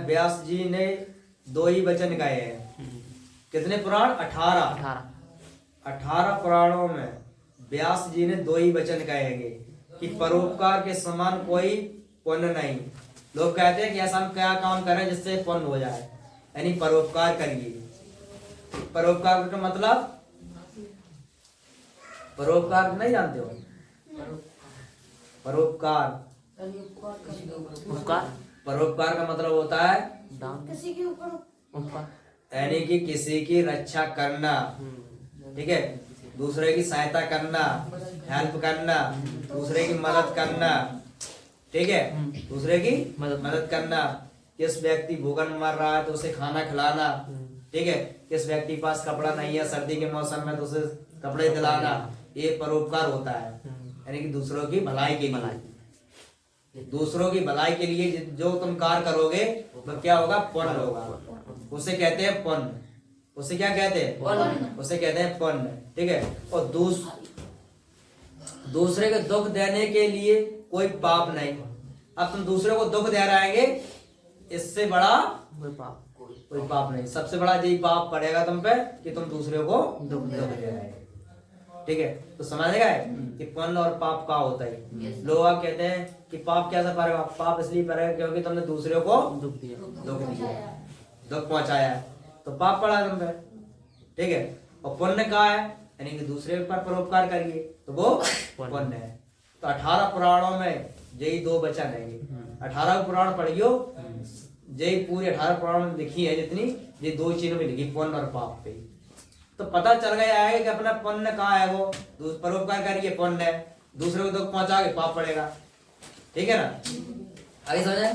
व्यास जी ने 2 ही वचन गाए हैं। कितने पुराण? 18। 18 पुराणों में व्यास जी ने 2 ही वचन कहेंगे कि परोपकार के समान कोई पुण्य नहीं। लोग कहते हैं कि ऐसा हम क्या काम करें जिससे पुण्य हो जाए, यानी परोपकार करिए। परोपकार का मतलब, परोपकार नहीं जानते हो? परोपकार, परोपकार का मतलब होता है किसी के ऊपर यानी कि किसी की रक्षा करना, ठीक है, दूसरे की सहायता करना, हेल्प करना, दूसरे की मदद करना, ठीक है, दूसरे की मदद करना। किस व्यक्ति भूखन मर रहा है तो उसे खाना खिलाना, ठीक है, किस व्यक्ति के पास कपड़ा नहीं है सर्दी के मौसम में तो उसे कपड़े दिलाना, ये परोपकार होता है। यानी कि दूसरों की भलाई के लिए, दूसरों की भलाई के लिए जो तुम कार्य करोगे वो क्या होगा? पुण्य होगा। उसे कहते हैं पुण्य। उसे क्या कहते हैं? उसे कहते हैं पुण्य, ठीक है। और दूसरे को दुख देने के लिए कोई पाप नहीं। अब तुम दूसरे को दुख दे रहेंगे, इससे बड़ा कोई पाप नहीं। सबसे बड़ा यही पाप पड़ेगा तुम पे कि तुम दूसरे को दुख दे रहे हैं, ठीक है। तो समझ गए कि पुण्य और पाप का होता है। लोग कहते हैं कि पाप कैसा पड़ेगा? पाप इसलिए पड़ेगा क्योंकि तुमने दूसरे को दुख दिया, दुख पहुंचाया, तो पाप पड़ा तुम पे, ठीक है। और पुण्य का है यानी कि दूसरे पर परोपकार करिए तो वो पुण्य है। तो 18 पुराणों में यही 2 वचन है। 18 पुराण पढ़ियो, यही पूरी 18 पुराण में लिखी है जितनी, ये 2 चीजों में लिखी, पुण्य और पाप पे। तो पता चल गया है कि अपना पुण्य कहाँ है, वो परोपकार करिए पुण्य है, दूसरे को दुख पहुंचा के पाप पड़ेगा, ठीक है ना। आगे समझे?